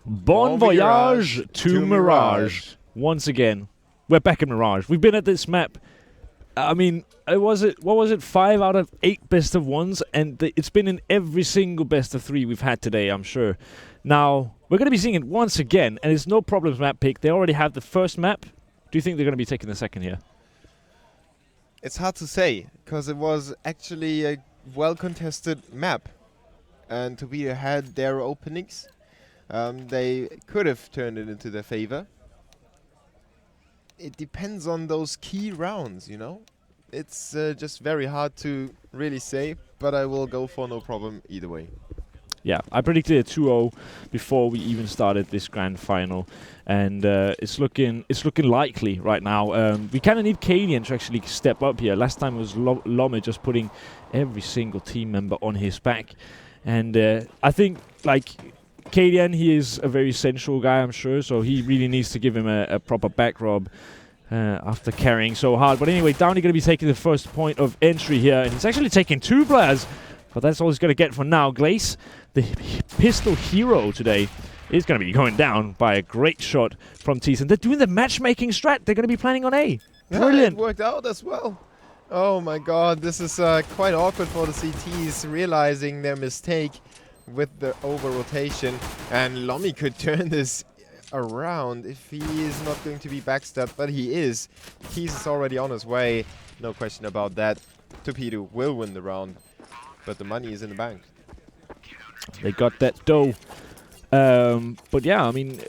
Bon voyage to Mirage. Once again, we're back in Mirage. We've been at this map. I mean, what was it? 5 out of 8 best of ones, and it's been in every single best of 3 we've had today, I'm sure. Now, we're going to be seeing it once again, and it's no problems map pick. They already have the first map. Do you think they're going to be taking the second here? It's hard to say, because it was actually a well-contested map. And Torpedo had their openings. They could have turned it into their favor. It depends on those key rounds, you know? It's just very hard to really say, but I will go for no problem either way. Yeah, I predicted a 2-0 before we even started this grand final, and it's looking likely right now. We kind of need Kadian to actually step up here. Last time it was Lome just putting every single team member on his back, and I think like Kadian, he is a very sensual guy, I'm sure, so he really needs to give him a proper back rub after carrying so hard. But anyway, Downey going to be taking the first point of entry here, and he's actually taking 2 players. But that's all he's going to get for now. Glaze, the pistol hero today, is going to be going down by a great shot from Thiessen. They're doing the matchmaking strat. They're going to be planning on A. Brilliant. Yeah, it worked out as well. Oh my god, this is quite awkward for the CTs, realizing their mistake with the over-rotation. And Lomi could turn this around if he is not going to be backstabbed, but he is. Keys is already on his way. No question about that. Torpedo will win the round. But the money is in the bank. They got that dough. But yeah, I mean,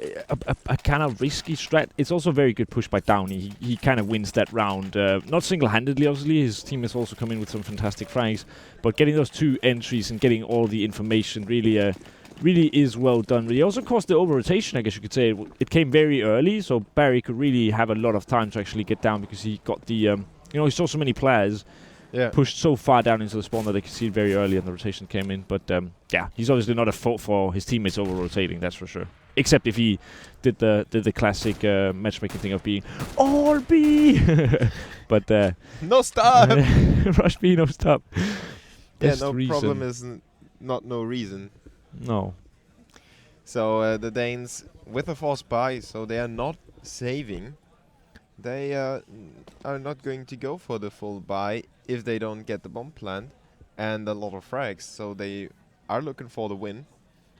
a kind of risky strat. It's also a very good push by Downey. He kind of wins that round. Not single-handedly, obviously. His team has also come in with some fantastic frags. But getting those 2 entries and getting all the information really is well done. But he also caused the over-rotation, I guess you could say. It came very early, so Barry could really have a lot of time to actually get down because he got the... you know, he saw so many players... Yeah. Pushed so far down into the spawn that they could see it very early and the rotation came in. But yeah, he's obviously not a fault for his teammates over-rotating, that's for sure. Except if he did the classic matchmaking thing of being all B. But no stop. Rush B, no stop. Yeah, no problem is not no reason. No. So the Danes with a forced buy, so they are not saving. They are not going to go for the full buy if they don't get the bomb plant and a lot of frags. So they are looking for the win,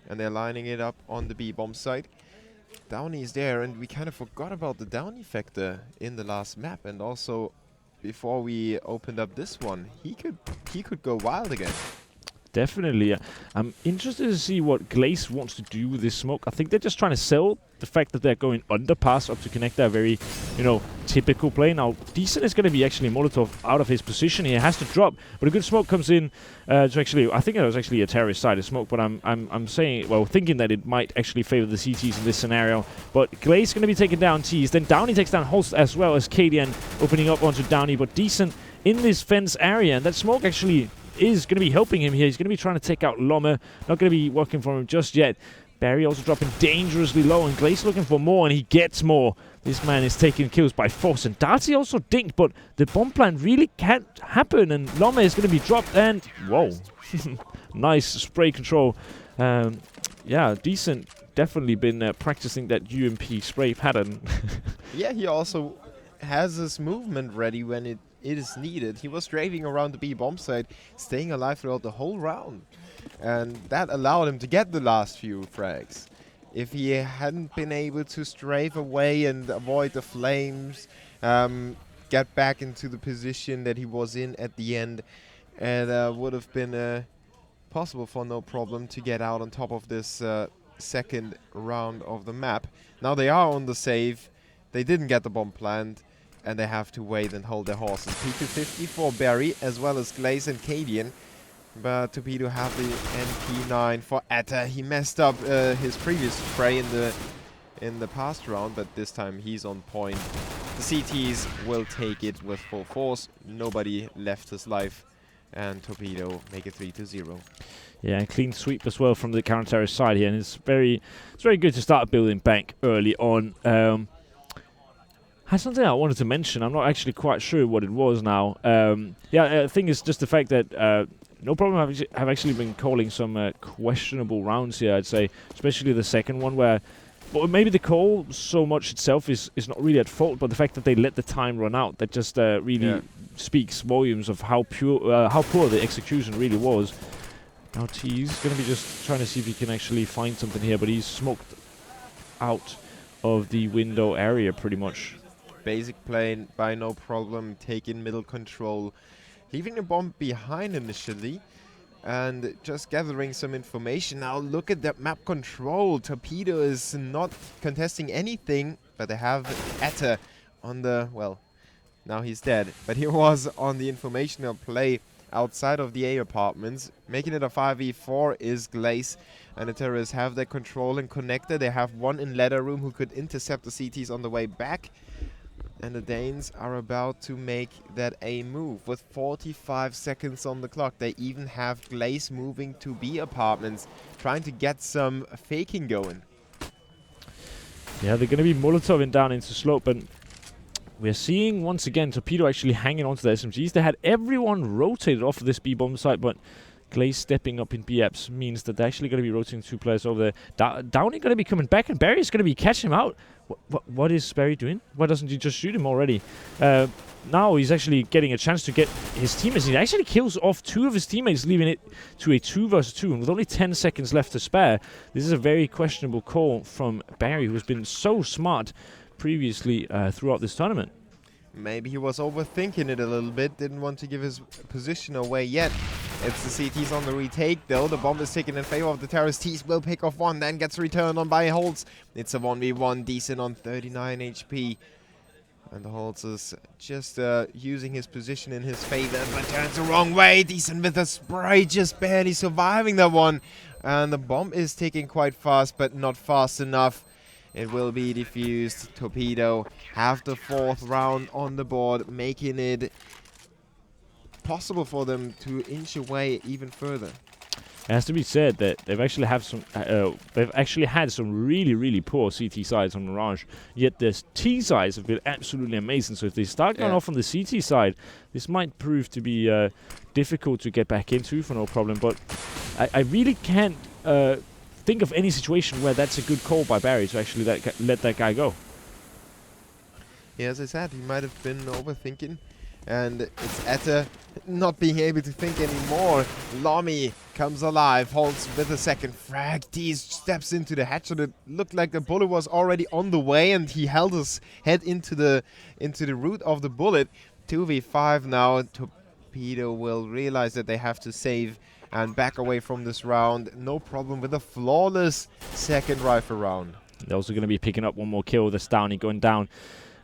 and they're lining it up on the B bomb site. Downey is there, and we kind of forgot about the Downey factor in the last map. And also, before we opened up this one, he could go wild again. Definitely. I'm interested to see what Glaze wants to do with this smoke. I think they're just trying to sell the fact that they're going underpass up to connect their very, you know, typical play. Now, Decent is going to be actually Molotov out of his position. He has to drop, but a good smoke comes in to actually, I think it was actually a terrorist side of smoke, but I'm saying, well, thinking that it might actually favor the CTs in this scenario. But Glaze going to be taking down Tees. Then Downey takes down Holst as well as Kadian opening up onto Downey, but Decent in this fence area, and that smoke actually is going to be helping him here. He's going to be trying to take out Lome. Not going to be working for him just yet. Barry also dropping dangerously low, and Glaze looking for more, and he gets more. This man is taking kills by force, and Darty also dinked, but the bomb plant really can't happen, and Lome is going to be dropped, and whoa. Nice spray control. Yeah, Decent. Definitely been practicing that UMP spray pattern. Yeah, he also has his movement ready when it is needed. He was driving around the B bomb site, staying alive throughout the whole round. And that allowed him to get the last few frags. If he hadn't been able to strafe away and avoid the flames, get back into the position that he was in at the end, it would have been possible for no problem to get out on top of this second round of the map. Now they are on the save. They didn't get the bomb plant, and they have to wait and hold their horses. P250 for Barry, as well as Glaze and Kadian. But Torpedo have the NP9 for Atta. He messed up his previous spray in the past round, but this time he's on point. The CTs will take it with full force. Nobody left his life, and Torpedo make it 3-0. Yeah, clean sweep as well from the counter-terrorist side here, and it's very good to start building bank early on. Has something I wanted to mention. I'm not actually quite sure what it was now. Yeah, I think it's just the fact that No Problem have actually been calling some questionable rounds here, I'd say, especially the second one where, well, maybe the call so much itself is not really at fault, but the fact that they let the time run out, that just really speaks volumes of how poor the execution really was. Now T's going to be just trying to see if he can actually find something here, but he's smoked out of the window area pretty much. Basic play by No Problem, taking middle control, leaving the bomb behind initially, and just gathering some information. Now look at that map control. Torpedo is not contesting anything, but they have Etta on the, well, now he's dead, but he was on the informational play outside of the A apartments. Making it a 5v4 is Glaze, and the terrorists have their control and connector. They have one in ladder room who could intercept the CTs on the way back. And the Danes are about to make that A move with 45 seconds on the clock. They even have Glaze moving to B apartments, trying to get some faking going. Yeah, they're going to be Molotoving down into slope, and we're seeing once again Torpedo actually hanging onto the SMGs. They had everyone rotated off of this B bomb site, but Glaze stepping up in B-apps means that they're actually going to be rotating 2 players over there. Downey going to be coming back, and Barry's going to be catching him out. What is Barry doing? Why doesn't he just shoot him already? Now he's actually getting a chance to get his teammates. He actually kills off 2 of his teammates, leaving it to a 2 versus 2. And with only 10 seconds left to spare, this is a very questionable call from Barry, who's been so smart previously throughout this tournament. Maybe he was overthinking it a little bit, didn't want to give his position away yet. It's the CTs on the retake though. The bomb is taken in favor of the terrorists. T's will pick off one, then gets returned on by Holtz. It's a 1v1, Decent on 39 HP. And the Holtz is just using his position in his favor, but turns the wrong way. Decent with a spray, just barely surviving that one. And the bomb is ticking quite fast, but not fast enough. It will be defused. Torpedo have the 4th round on the board, making it possible for them to inch away even further. It has to be said that they've actually had some really poor CT sides on Mirage. Yet their T sides have been absolutely amazing. So if they start going off on the CT side, this might prove to be difficult to get back into for No Problem. But I really can't think of any situation where that's a good call by Barry to actually let that guy go. Yeah, as I said, he might have been overthinking. And it's Etta not being able to think anymore. Lomi comes alive, holds with a second frag. Tease steps into the headshot. It looked like the bullet was already on the way, and he held his head into the root of the bullet. 2v5 now. Torpedo will realize that they have to save and back away from this round. No Problem with a flawless second rifle round. They're also going to be picking up one more kill. That's Downey going down.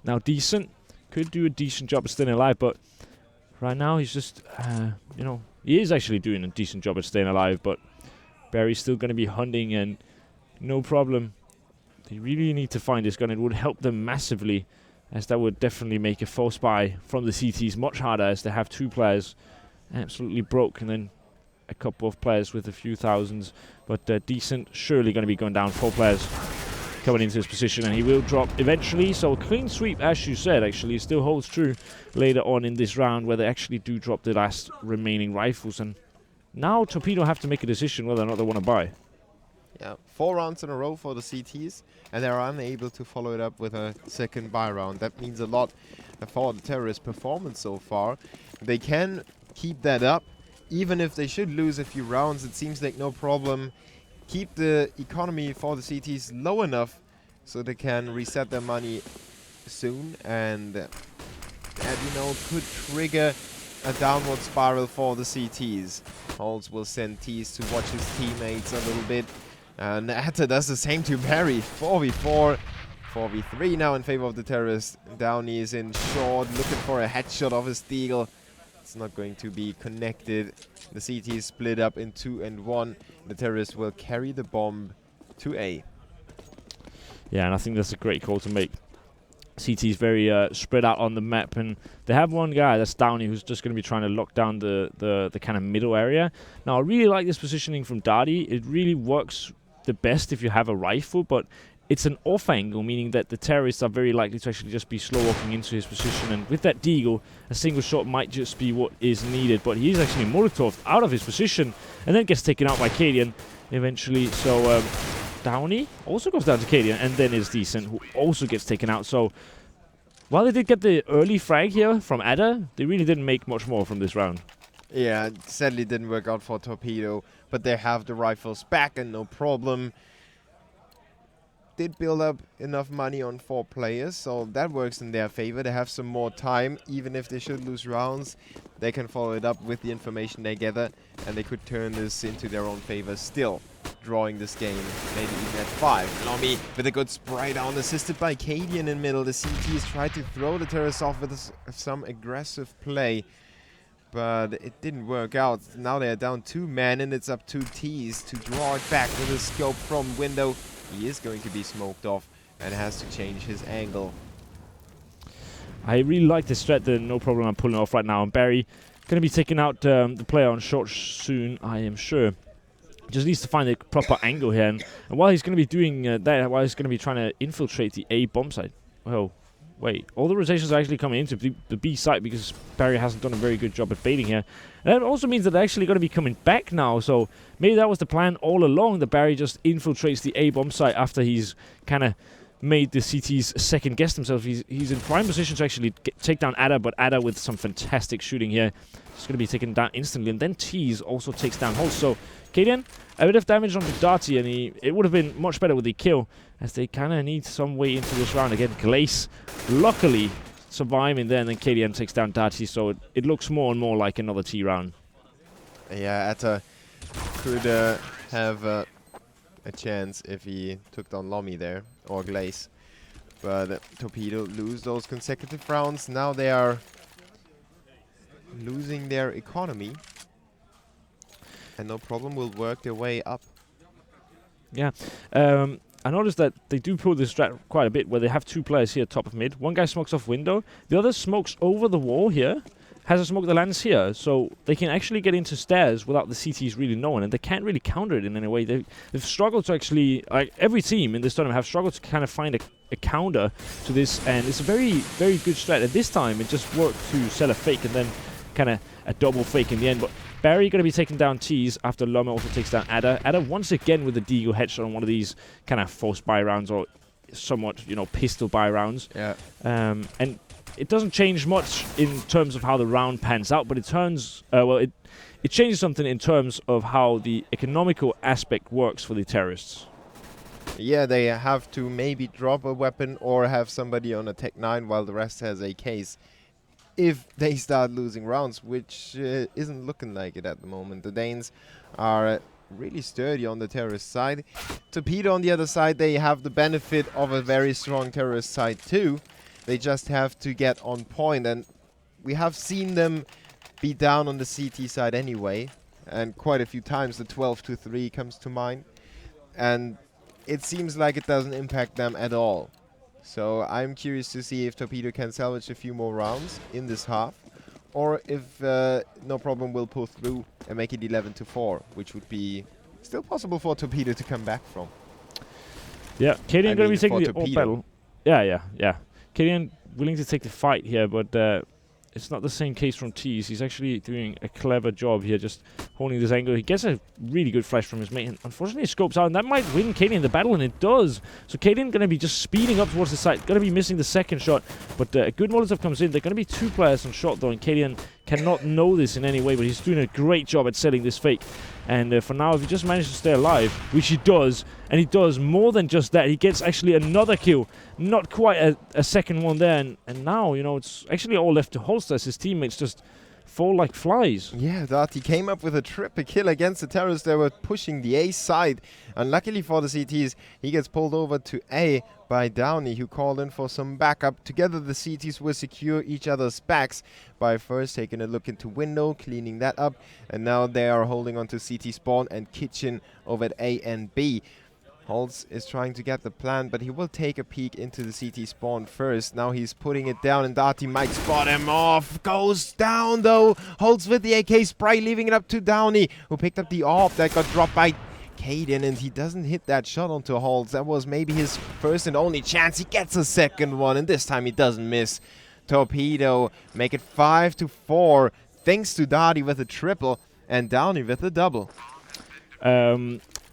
Now Decent could do a decent job of staying alive, but right now he's just, he is actually doing a decent job at staying alive, but Barry's still going to be hunting, and No Problem. They really need to find this gun. It would help them massively, as that would definitely make a false buy from the CTs much harder, as they have 2 players absolutely broke, and then a couple of players with a few thousands. But Decent surely going to be going down. 4 players coming into his position, and he will drop eventually. So a clean sweep, as you said, actually still holds true later on in this round, where they actually do drop the last remaining rifles. And now Torpedo have to make a decision whether or not they want to buy. Yeah, 4 rounds in a row for the CTs, and they're unable to follow it up with a second buy round. That means a lot for the terrorist performance so far. They can keep that up, even if they should lose a few rounds. It seems like No Problem keep the economy for the CTs low enough so they can reset their money soon, and could trigger a downward spiral for the CTs. Holtz will send Tease to watch his teammates a little bit, and Atta does the same to Barry. 4v4, 4v3 now in favor of the terrorists. Downey is in short, looking for a headshot of his Deagle. It's not going to be connected. The CT is split up in 2 and 1. The terrorists will carry the bomb to A. Yeah, and I think that's a great call to make. CT is very spread out on the map, and they have one guy, that's Downey, who's just going to be trying to lock down the kind of middle area. Now, I really like this positioning from Darty. It really works the best if you have a rifle, but it's an off angle, meaning that the terrorists are very likely to actually just be slow walking into his position. And with that deagle, a single shot might just be what is needed. But he is actually Molotov out of his position and then gets taken out by Cadian eventually. So Downey also goes down to Cadian, and then it's Decent, who also gets taken out. So while they did get the early frag here from Ada, they really didn't make much more from this round. Yeah, it sadly didn't work out for Torpedo, but they have the rifles back and no problem. Did build up enough money on 4 players, so that works in their favor. They have some more time. Even if they should lose rounds, they can follow it up with the information they gather, and they could turn this into their own favor, still drawing this game, maybe even at 5. Lomi with a good spray down, assisted by Cadian in middle. The CTs tried to throw the terrorists off with some aggressive play, but it didn't work out. Now they're down 2 men, and it's up to Tees to draw it back with a scope from window. He is going to be smoked off and has to change his angle. I really like this strat, the no problem I'm pulling off right now. And Barry going to be taking out the player on short soon, I am sure. Just needs to find a proper angle here. And while he's going to be doing that, while he's going to be trying to infiltrate the A bomb site. Well, wait, all the rotations are actually coming into the B site because Barry hasn't done a very good job at baiting here. And that also means that they're actually going to be coming back now, so maybe that was the plan all along, that Barry just infiltrates the A bomb site after he's kind of made the CTs second guess themselves. He's in prime position to actually take down Ada, but Ada with some fantastic shooting here is going to be taken down instantly. And then Tees also takes down Holtz. So Cadian, a bit of damage onto Darty, and it would have been much better with the kill, as they kind of need some way into this round. Again, Glace luckily surviving there, and then Cadian takes down Darty, so it looks more and more like another T round. Yeah, Atta could have a chance if he took down Lomi there, or Glaze. But Torpedo lose those consecutive rounds. Now they are losing their economy, and no problem will work their way up. Yeah. I noticed that they do pull this strat quite a bit, where they have 2 players here top of mid. One guy smokes off window, the other smokes over the wall here, has a smoke that lands here, so they can actually get into stairs without the CTs really knowing, and they can't really counter it in any way. They've struggled to actually, like every team in this tournament have struggled to kind of find a counter to this, and it's a very, very good strat. At this time, it just worked to sell a fake and then kind of a double fake in the end, but Barry going to be taking down Tees after Loma also takes down Ada. Ada once again with the deagle headshot on one of these kind of forced buy rounds, or somewhat, you know, pistol buy rounds. Yeah. And it doesn't change much in terms of how the round pans out, but it turns, it changes something in terms of how the economical aspect works for the terrorists. Yeah, they have to maybe drop a weapon or have somebody on a Tech 9 while the rest has AKs. If they start losing rounds, which isn't looking like it at the moment. The Danes are really sturdy on the terrorist side. Torpedo on the other side, they have the benefit of a very strong terrorist side too. They just have to get on point, and we have seen them be down on the CT side anyway, and quite a few times. The 12-3 comes to mind, and it seems like it doesn't impact them at all. So I'm curious to see if Torpedo can salvage a few more rounds in this half, or if no problem will pull through and make it 11-4, which would be still possible for Torpedo to come back from. Yeah, Cadian going to be taking the AWP battle. Yeah. Cadian willing to take the fight here, but it's not the same case from Tees. He's actually doing a clever job here, just holding this angle. He gets a really good flash from his mate, and unfortunately he scopes out, and that might win Cadian the battle, and it does. So Cadian going to be just speeding up towards the site, going to be missing the second shot, but a good Molotov comes in. They're going to be 2 players on shot though, and Cadian cannot know this in any way, but he's doing a great job at selling this fake. And for now, if he just manages to stay alive, which he does, and he does more than just that, he gets actually another kill. Not quite a second one there, and now, you know, it's actually all left to Holster as his teammates just fall like flies. Yeah, Darty came up with a triple kill against the terrorists. They were pushing the A side. Unluckily for the CTs, he gets pulled over to A by Downey, who called in for some backup. Together, the CTs will secure each other's backs by first taking a look into window, cleaning that up, and now they are holding on to CT spawn and kitchen over at A and B. Holtz is trying to get the plan, but he will take a peek into the CT spawn first. Now he's putting it down, and Darty might spot him off. Goes down, though. Holtz with the AK spray, leaving it up to Downey, who picked up the AWP that got dropped by Kaden, and he doesn't hit that shot onto Holtz. That was maybe his first and only chance. He gets a second one, and this time he doesn't miss. Torpedo make it 5-4, thanks to Dadi with a triple and Downey with a double.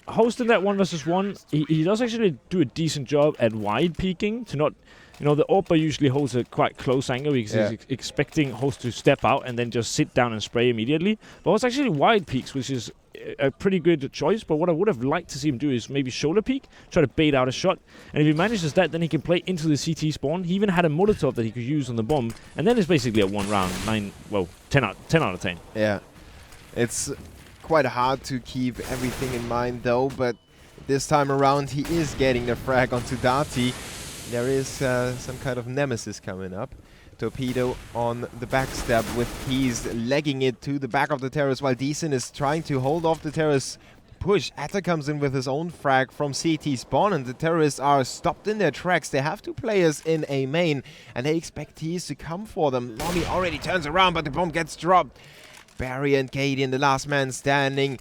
Hosting that 1v1, he does actually do a decent job at wide peeking to not, you know, the Orpa usually holds a quite close angle because he's expecting Host to step out and then just sit down and spray immediately. But it's actually wide peeks, which is a pretty good choice. But what I would have liked to see him do is maybe shoulder peek, try to bait out a shot. And if he manages that, then he can play into the CT spawn. He even had a Molotov that he could use on the bomb. And then it's basically a 1 round, 10 out of 10. Yeah, it's quite hard to keep everything in mind though, but this time around he is getting the frag onto Dati. There is some kind of nemesis coming up. Torpedo on the backstab with Keys legging it to the back of the terrace while Decent is trying to hold off the terrace push. Atta comes in with his own frag from CT spawn, and the terrorists are stopped in their tracks. They have 2 players in a main and they expect Keys to come for them. Lomi already turns around, but the bomb gets dropped. Barry and Katie, the last man standing.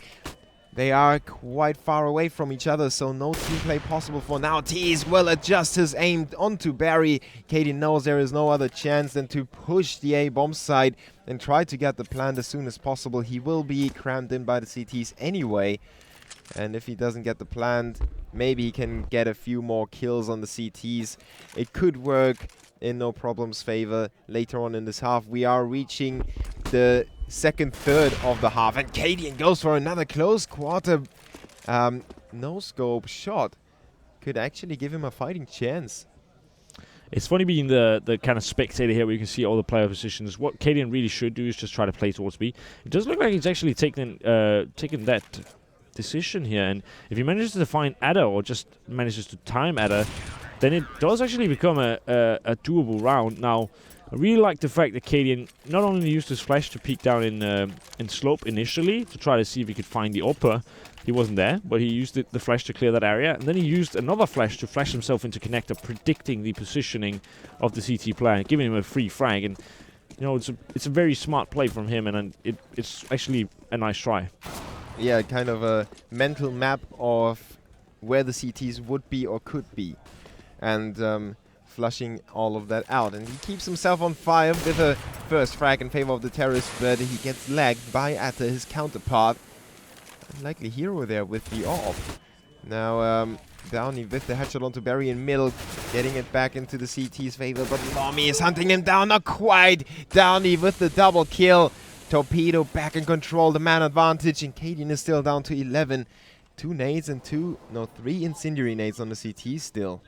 They are quite far away from each other, so no team play possible for now. Tease will adjust his aim onto Barry. Katie knows there is no other chance than to push the A bomb side and try to get the plant as soon as possible. He will be crammed in by the CTs anyway. And if he doesn't get the plant, maybe he can get a few more kills on the CTs. It could work in No Problem's favor later on in this half. We are reaching the second third of the half, and Cadian goes for another close quarter no scope shot. Could actually give him a fighting chance. It's funny being the kind of spectator here where you can see all the player positions. What Cadian really should do is just try to play towards B. It does look like he's actually taken that decision here, and if he manages to find Adder or just manages to time Adder, then it does actually become a doable round. Now, I really like the fact that Cadian not only used his flash to peek down in slope initially to try to see if he could find the upper. He wasn't there, but he used the flash to clear that area, and then he used another flash to flash himself into connector, predicting the positioning of the CT player, giving him a free frag. And you know, it's a very smart play from him, and it's actually a nice try. Yeah, kind of a mental map of where the CTs would be or could be, and flushing all of that out. And he keeps himself on fire with a first frag in favor of the terrorist, but he gets lagged by Atta, his counterpart. Unlikely hero there with the AWP. Now Downey with the headshot onto Barry in middle, getting it back into the CT's favor, but Lomi is hunting him down, not quite. Downey with the double kill. Torpedo back in control, the man advantage, and Cadian is still down to 11. 2 nades and 3 incendiary nades on the CT still.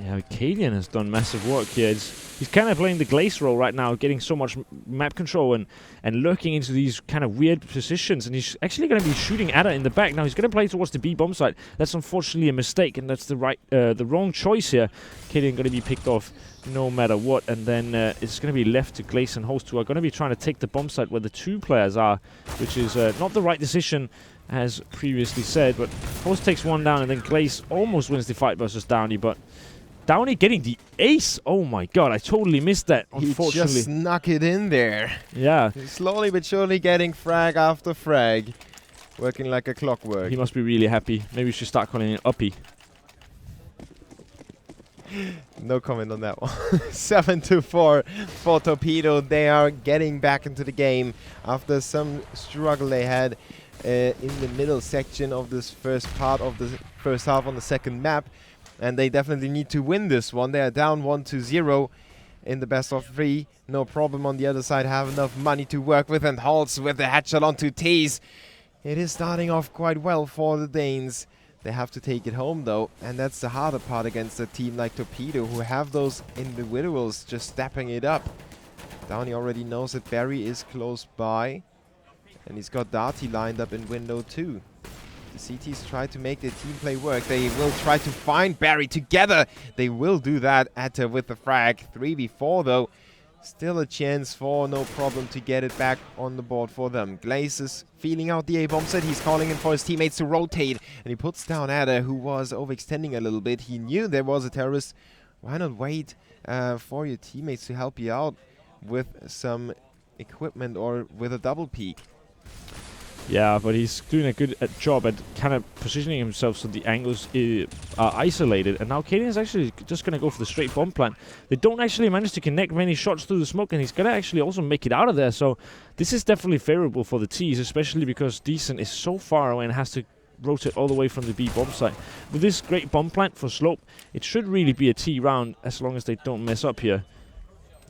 Yeah, Cadian has done massive work here. He's kind of playing the Glaze role right now, getting so much map control and lurking into these kind of weird positions. And he's actually going to be shooting Adder in the back. Now he's going to play towards the B bomb site. That's unfortunately a mistake, and that's the wrong choice here. Cadian going to be picked off no matter what, and then it's going to be left to Glaze and Host, who are going to be trying to take the bomb site where the 2 players are, which is not the right decision, as previously said. But Host takes 1 down, and then Glaze almost wins the fight versus Downey, but Downey getting the ace. Oh my god, I totally missed that, unfortunately. He just snuck it in there. Yeah. He's slowly but surely getting frag after frag. Working like a clockwork. He must be really happy. Maybe we should start calling it Uppy. No comment on that one. 7-4 for Torpedo. They are getting back into the game after some struggle they had in the middle section of this first part of the first half on the second map. And they definitely need to win this one. They are down 1-0 in the best of 3. No problem on the other side. Have enough money to work with. And Holtz with the headshot onto Tees. It is starting off quite well for the Danes. They have to take it home though. And that's the harder part against a team like Torpedo, who have those individuals just stepping it up. Downey already knows that Barry is close by. And he's got Darty lined up in window 2. The CTs try to make their team play work. They will try to find Barry together. They will do that. Atta with the frag. 3v4 though. Still a chance for No Problem to get it back on the board for them. Glaze is feeling out the A-bomb set. He's calling in for his teammates to rotate. And he puts down Atta, who was overextending a little bit. He knew there was a terrorist. Why not wait for your teammates to help you out with some equipment or with a double peek? Yeah, but he's doing a good job at kind of positioning himself so the angles are isolated. And now Kaden is actually just going to go for the straight bomb plant. They don't actually manage to connect many shots through the smoke, and he's going to actually also make it out of there. So this is definitely favorable for the T's, especially because Decent is so far away and has to rotate all the way from the B bomb site. With this great bomb plant for Slope, it should really be a T round as long as they don't mess up here.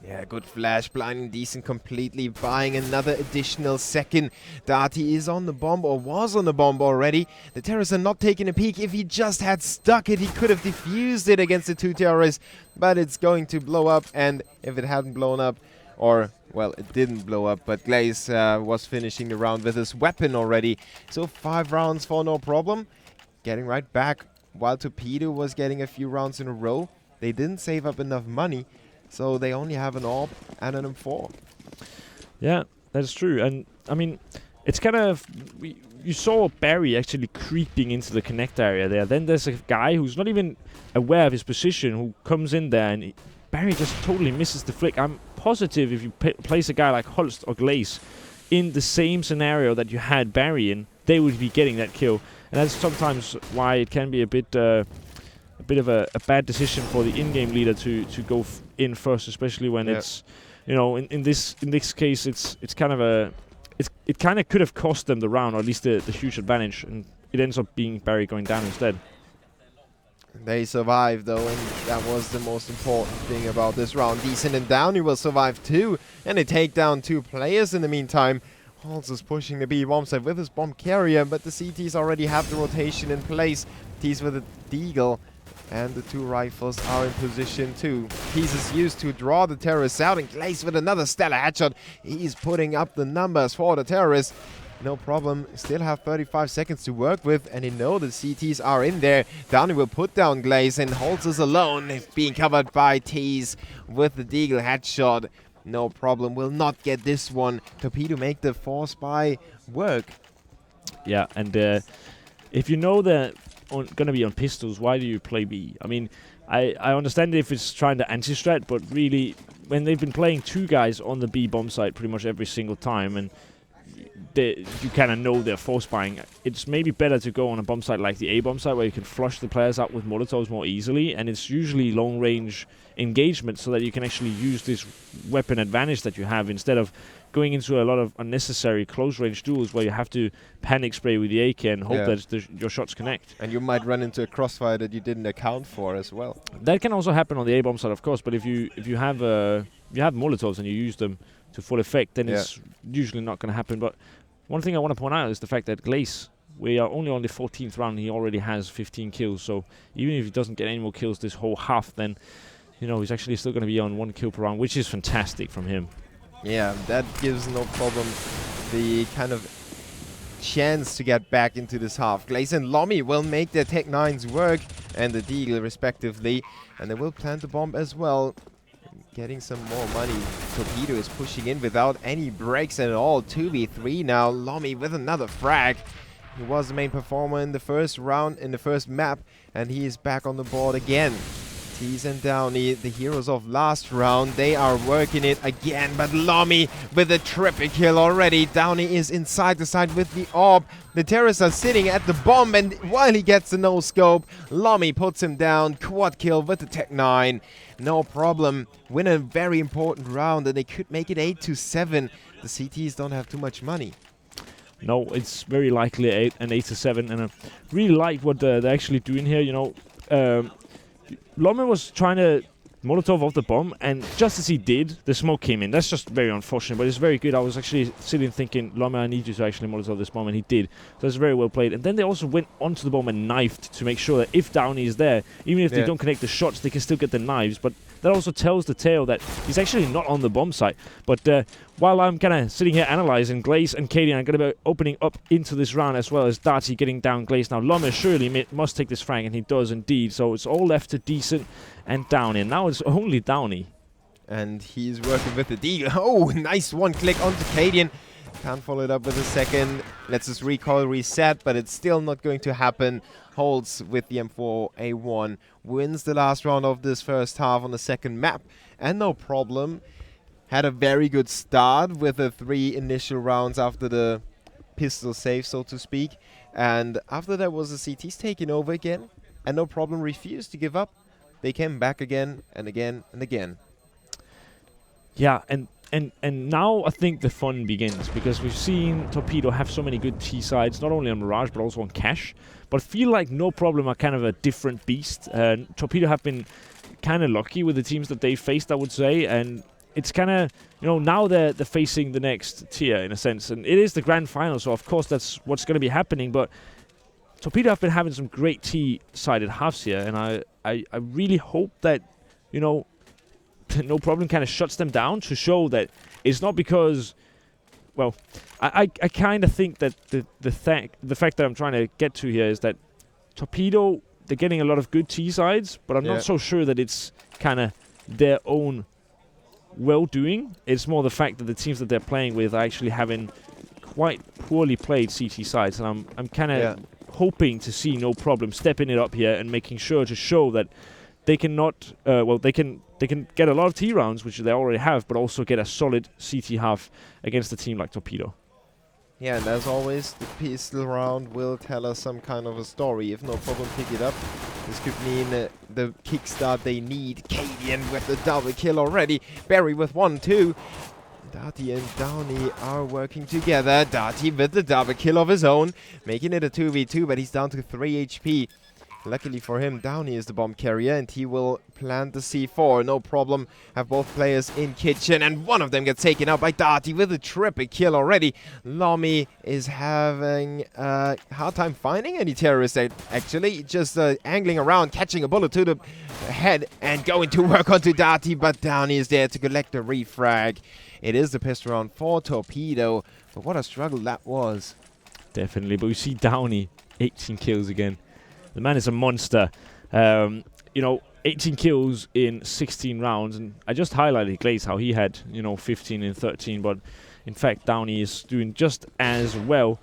Yeah, good flash, blinding Decent completely, buying another additional second. Darty is on the bomb, or was on the bomb already. The terrorists are not taking a peek. If he just had stuck it, he could have defused it against the 2 terrorists, but it's going to blow up, and if it hadn't blown up, or, well, it didn't blow up, but Glaze was finishing the round with his weapon already. So 5 rounds for no problem. Getting right back, while Torpedo was getting a few rounds in a row. They didn't save up enough money. So they only have an AWP and an M4. Yeah, that's true. And, I mean, it's kind of... You saw Barry actually creeping into the connect area there. Then there's a guy who's not even aware of his position who comes in there, and Barry just totally misses the flick. I'm positive if you place a guy like Holst or Glaze in the same scenario that you had Barry in, they would be getting that kill. And that's sometimes why it can be a bit of a bad decision for the in-game leader to go in first, especially when it's, you know, in this case it's kind of it kind of could have cost them the round, or at least the huge advantage, and it ends up being Barry going down instead. They survived though, and that was the most important thing about this round. Decent and Downey will survive too, and they take down 2 players in the meantime. Halls is pushing the B bomb side with his bomb carrier, but the CTs already have the rotation in place. T's with a Deagle. And the 2 rifles are in position too. He's is used to draw the terrorists out, and Glaze with another stellar headshot. He's putting up the numbers for the terrorists. No problem. Still have 35 seconds to work with, and they know the CTs are in there. Downey will put down Glaze, and Holtz is alone. He's being covered by T's with the Deagle headshot. No problem. Will not get this one. Torpedo make the force buy work. Yeah, and if you know that going to be on pistols, why do you play B? I mean, I understand if it's trying to anti-strat, but really, when they've been playing 2 guys on the B bomb site pretty much every single time, and you kind of know they're force buying, it's maybe better to go on a bomb site like the A bomb site, where you can flush the players out with Molotovs more easily, and it's usually long range engagement, so that you can actually use this weapon advantage that you have, instead of going into a lot of unnecessary close range duels where you have to panic spray with the AK and hope that your shots connect. And you might run into a crossfire that you didn't account for as well. That can also happen on the A bomb side, of course, but if you have Molotovs and you use them to full effect, then it's usually not going to happen. But one thing I want to point out is the fact that Glaze, we are only on the 14th round, he already has 15 kills, so even if he doesn't get any more kills this whole half, then, you know, he's actually still going to be on 1 kill per round, which is fantastic from him. Yeah, that gives no problem the kind of chance to get back into this half. Glaze and Lommy will make their Tech 9s work, and the Deagle respectively, and they will plant the bomb as well. Getting some more money. Torpedo is pushing in without any breaks at all. 2v3 now. Lommy with another frag. He was the main performer in the first round, in the first map, and he is back on the board again. Tease and Downey, the heroes of last round, they are working it again, but Lommy with a triple kill already. Downey is inside the side with the AWP. The terrorists are sitting at the bomb, and while he gets the no-scope, Lommy puts him down. Quad kill with the Tech 9. No problem. Win a very important round, and they could make it 8-7. The CTs don't have too much money. No, it's very likely an 8-7, and I really like what they're actually doing here. You know, Lommy was trying to Molotov off the bomb, and just as he did, the smoke came in. That's just very unfortunate, but it's very good. I was actually sitting thinking, Lommy, I need you to actually Molotov this bomb, and he did. So it's very well played. And then they also went onto the bomb and knifed to make sure that if Downey is there, even if they don't connect the shots, they can still get the knives. But that also tells the tale that he's actually not on the bomb site. But while I'm kind of sitting here analyzing, Glaze and Katie are going to be opening up into this round, as well as Darty getting down Glaze. Now, Lommy surely must take this frag, and he does indeed. So it's all left to Decent and Downey. And now it's only Downey. And he's working with the Deagle. Oh, nice one click onto Cadian. Can't follow it up with a second. Let's just recoil reset, but it's still not going to happen. Holds with the M4A1. Wins the last round of this first half on the second map. And no problem. Had a very good start with the 3 initial rounds after the pistol safe, so to speak. And after that was the CTs taking over again, and no problem refused to give up. They came back again and again and again. Yeah, and now I think the fun begins, because we've seen Torpedo have so many good T sides, not only on Mirage but also on Cash. But I feel like No Problem are kind of a different beast. Torpedo have been kind of lucky with the teams that they faced, I would say, and it's kind of, now they're facing the next tier in a sense, and it is the grand final, so of course that's what's going to be happening. But Torpedo have been having some great T-sided halves here, and I really hope that, No Problem kind of shuts them down to show that it's not because, well, I kind of think that the fact that I'm trying to get to here is that Torpedo, they're getting a lot of good T-sides, but I'm not so sure that it's kind of their own well-doing. It's more the fact that the teams that they're playing with are actually having quite poorly played CT sides, and I'm kind of hoping to see No Problem stepping it up here and making sure to show that they can not, they can get a lot of T rounds, which they already have, but also get a solid CT half against a team like Torpedo. Yeah, and as always, the pistol round will tell us some kind of a story. If No Problem pick it up, this could mean the kickstart they need. Cadian with the double kill already. Barry with 1-2. Darty and Downey are working together. Darty with the double kill of his own, making it a 2v2, but he's down to 3 HP. Luckily for him, Downey is the bomb carrier, and he will plant the C4. No Problem. Have both players in kitchen, and one of them gets taken out by Darty with a triple kill already. Lomi is having a hard time finding any terrorists, actually. Just angling around, catching a bullet to the head, and going to work onto Darty, but Downey is there to collect a refrag. It is the pistol round for Torpedo, but what a struggle that was. Definitely, but we see Downey, 18 kills again. The man is a monster. 18 kills in 16 rounds. And I just highlighted Glaze, how he had, 15 in 13. But in fact, Downey is doing just as well.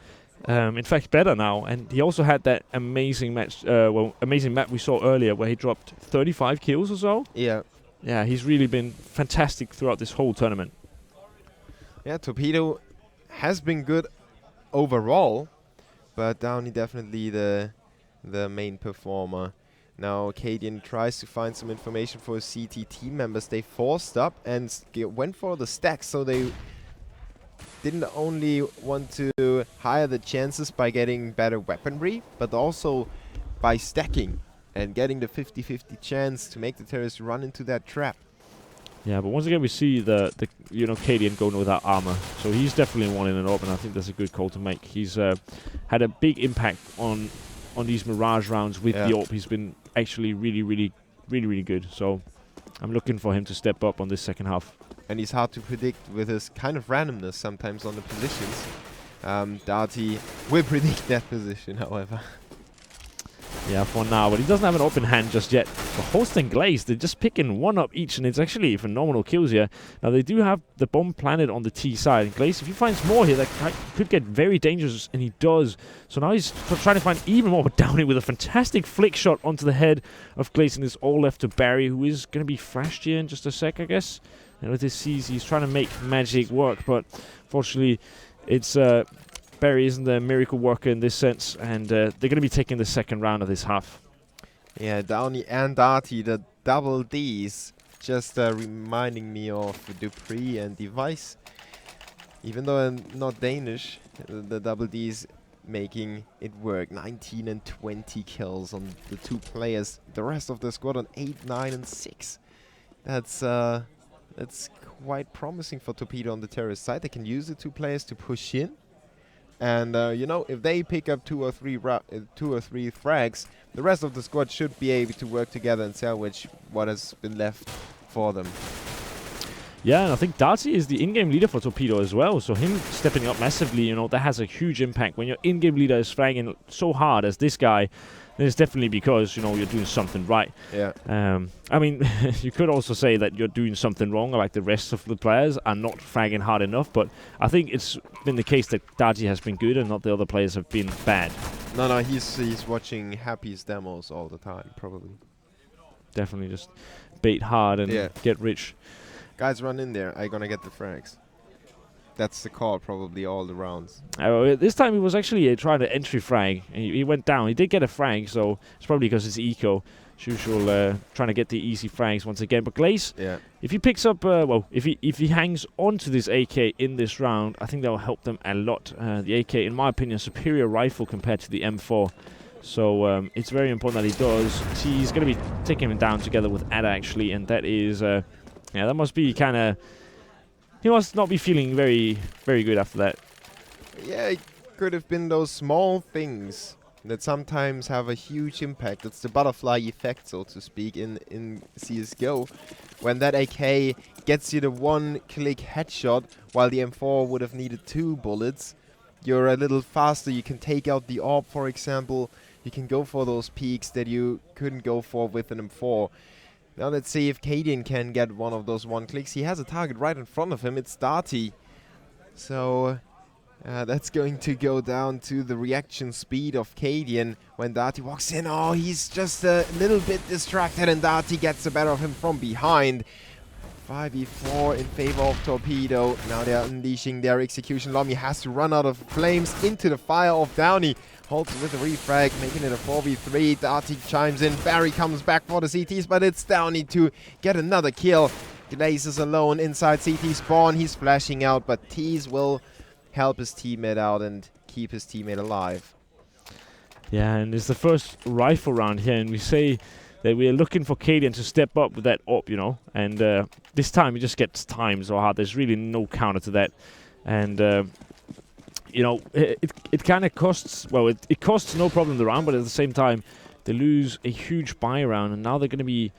In fact, better now. And he also had that amazing match, amazing map we saw earlier where he dropped 35 kills or so. Yeah. Yeah, he's really been fantastic throughout this whole tournament. Yeah, Torpedo has been good overall, but Downey definitely the main performer. Now Cadian tries to find some information for his CT team members. They forced up and went for the stacks, so they didn't only want to hire the chances by getting better weaponry, but also by stacking and getting the 50-50 chance to make the terrorists run into that trap. Yeah, but once again we see the Cadian going without armor, so he's definitely one in an open. I think that's a good call to make. He's had a big impact on these Mirage rounds with the AWP. He's been actually really good. So I'm looking for him to step up on this second half. And he's hard to predict with his kind of randomness sometimes on the positions. Darty will predict that position, however. Yeah, for now, but he doesn't have an open hand just yet. For Host and Glaze, they're just picking one up each, and it's actually phenomenal kills here. Now, they do have the bomb planted on the T side. And Glaze, if he finds more here, that could get very dangerous, and he does. So now he's trying to find even more, but Downey with a fantastic flick shot onto the head of Glaze, and it's all left to Barry, who is going to be flashed here in just a sec, I guess. And with his C's, he's trying to make magic work, but fortunately, it's... Barry isn't the miracle worker in this sense, and they're going to be taking the second round of this half. Yeah, Downey and Darty, the double Ds, just reminding me of Dupree and Device. Even though I'm not Danish, the double Ds making it work. 19 and 20 kills on the two players. The rest of the squad on 8, 9, and 6. That's quite promising for Torpedo on the terrorist side. They can use the two players to push in. And, if they pick up two or three frags, the rest of the squad should be able to work together and salvage what has been left for them. Yeah, and I think Darty is the in-game leader for Torpedo as well. So him stepping up massively, that has a huge impact. When your in-game leader is fragging so hard as this guy, then it's definitely because, you're doing something right. Yeah. I mean, you could also say that you're doing something wrong, like the rest of the players are not fragging hard enough. But I think it's been the case that Darty has been good and not the other players have been bad. No, he's watching Happy's demos all the time, probably. Definitely just bait hard and get rich. Guys, run in there. I'm gonna get the frags. That's the call probably all the rounds. This time he was actually trying to entry frag. He went down. He did get a frag, so it's probably because it's eco. As usual, trying to get the easy frags once again. But Glaze, if he picks up, if he hangs onto this AK in this round, I think that will help them a lot. The AK, in my opinion, superior rifle compared to the M4. So it's very important that he does. He's going to be taking him down together with Ada, actually, and that is, that must be kind of... He must not be feeling very, very good after that. Yeah, it could have been those small things that sometimes have a huge impact. It's the butterfly effect, so to speak, in CSGO. When that AK gets you the one-click headshot, while the M4 would have needed 2 bullets, you're a little faster. You can take out the AWP, for example. You can go for those peaks that you couldn't go for with an M4. Now let's see if Cadian can get one of those one-clicks. He has a target right in front of him. It's Darty. So that's going to go down to the reaction speed of Cadian when Darty walks in. Oh, he's just a little bit distracted, and Darty gets the better of him from behind. 5v4 in favor of Torpedo. Now they're unleashing their execution. Lomi has to run out of flames into the fire of Downey. Holds with a refrag, making it a 4v3. Darty chimes in. Barry comes back for the CTs, but it's Downey to get another kill. Glaze is alone inside CT spawn. He's flashing out, but Tease will help his teammate out and keep his teammate alive. Yeah, and it's the first rifle round here, and we say that we are looking for Cadian to step up with that AWP, you know. And this time he just gets timed so hard. There's really no counter to that. And you know, it kind of costs, well, it costs no problem the round, but at the same time, they lose a huge buy round, and now they're going to be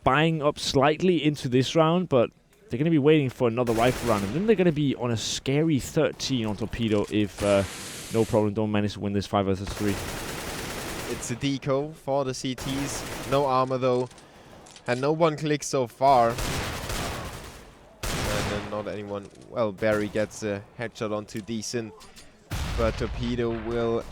buying up slightly into this round, but they're going to be waiting for another rifle round, and then they're going to be on a scary 13 on Torpedo if no problem don't manage to win this 5 vs 3. It's a deco for the CTs. No armor though, and no one click so far. And then not anyone. Well, Barry gets a headshot onto Decent, but Torpedo will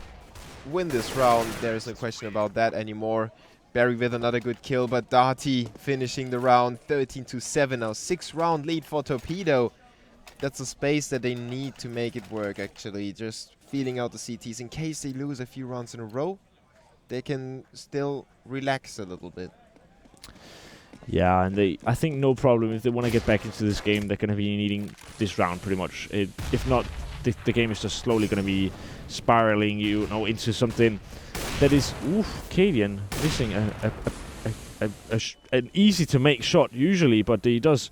win this round. There's no question about that anymore. Barry with another good kill, but Darty finishing the round 13-7 now. 6-round lead for Torpedo. That's a space that they need to make it work, actually. Just feeling out the CTs in case they lose a few rounds in a row. They can still relax a little bit. Yeah, and I think no problem. If they want to get back into this game, they're going to be needing this round pretty much. If not, the game is just slowly going to be spiraling you know, into something that is, Cadian missing an easy to make shot usually, but he does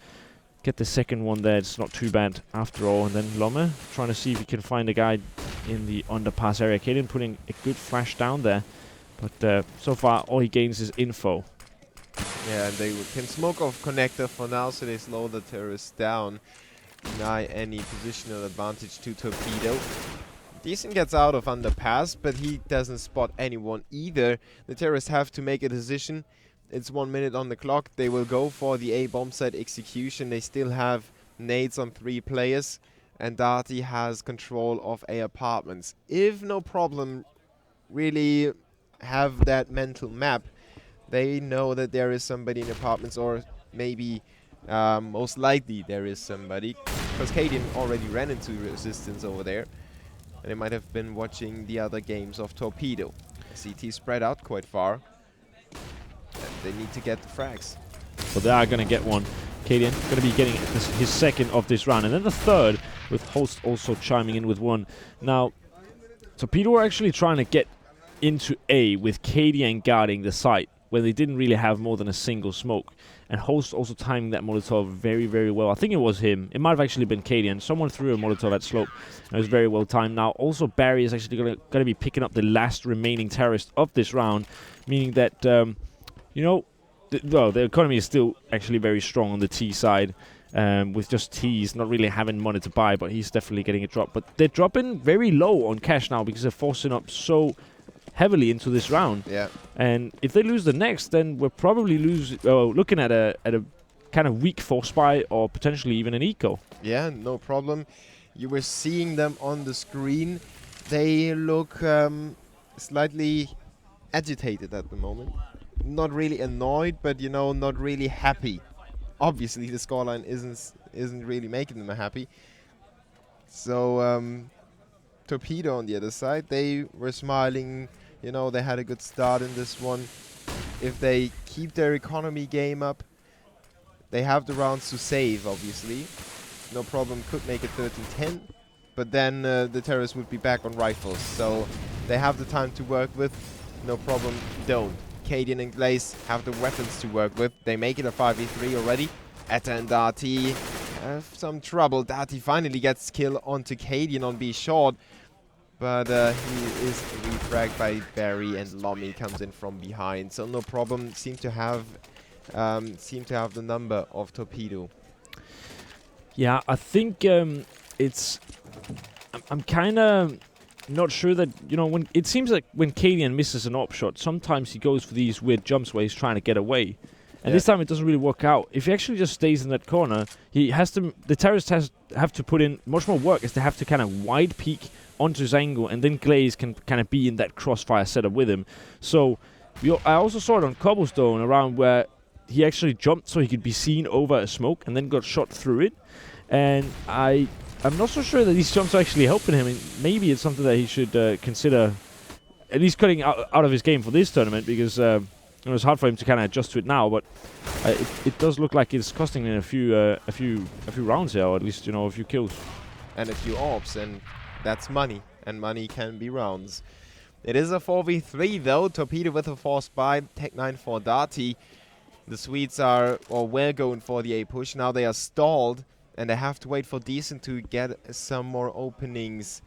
get the second one there. It's not too bad after all. And then Lomme trying to see if he can find a guy in the underpass area. Cadian putting a good flash down there, but so far all he gains is info. Yeah, and they can smoke off connector for now, so they slow the terrorists down. Deny any positional advantage to Torpedo. Decent gets out of underpass, but he doesn't spot anyone either. The terrorists have to make a decision. It's 1 minute on the clock. They will go for the A bomb site execution. They still have nades on 3 players, and Darty has control of A apartments. If no problem really have that mental map, they know that there is somebody in apartments, or maybe most likely there is somebody, because Cadian already ran into resistance over there, and they might have been watching the other games of Torpedo. CT spread out quite far, and they need to get the frags. But they are going to get one. Cadian going to be getting his second of this round, and then the third, with Holst also chiming in with one. Now, Torpedo were actually trying to get into A with Cadian guarding the site, where they didn't really have more than a single smoke. And Holst also timing that Molotov very, very well. I think it was him. It might have actually been Cadian. Someone threw a Molotov at slope, and it was very well timed. Now, also Barry is actually going to be picking up the last remaining terrorist of this round, meaning that, you know, the economy is still actually very strong on the T side, with just T's not really having money to buy, but he's definitely getting a drop. But they're dropping very low on cash now because they're forcing up so heavily into this round. Yeah. And if they lose the next, then we're probably looking at a kind of weak force buy, or potentially even an eco. Yeah, no problem. You were seeing them on the screen. They look slightly agitated at the moment. Not really annoyed, but you know, not really happy. Obviously, the scoreline isn't really making them happy. So Torpedo on the other side, they were smiling. You know, they had a good start in this one. If they keep their economy game up, they have the rounds to save, obviously. No problem, could make it 13-10. But then the terrorists would be back on rifles. So they have the time to work with. No problem, don't. Cadian and Glaze have the weapons to work with. They make it a 5v3 already. Etta and Darty have some trouble. Darty finally gets kill onto Cadian on B short. But he is refragged by Barry, and Lomi comes in from behind. So no problem. Seem to have the number of Torpedo. Yeah, I think it's. I'm kind of not sure that, you know, when it seems like when Cadian misses an op shot, sometimes he goes for these weird jumps where he's trying to get away. And this time it doesn't really work out. If he actually just stays in that corner, he has to. The terrorists have to put in much more work, as they have to kind of wide peek onto his angle, and then Glaze can kind of be in that crossfire setup with him. So I also saw it on Cobblestone around where he actually jumped so he could be seen over a smoke and then got shot through it. And I'm not so sure that these jumps are actually helping him. And maybe it's something that he should consider at least cutting out of his game for this tournament, because it's hard for him to kind of adjust to it now. But it does look like it's costing him a few rounds here, or at least, you know, a few kills and a few orbs, and that's money, and money can be rounds. It is a 4v3 though. Torpedo with a forced buy, Tech 9 for Darty. The Swedes were going for the A push. Now they are stalled, and they have to wait for Decent to get some more openings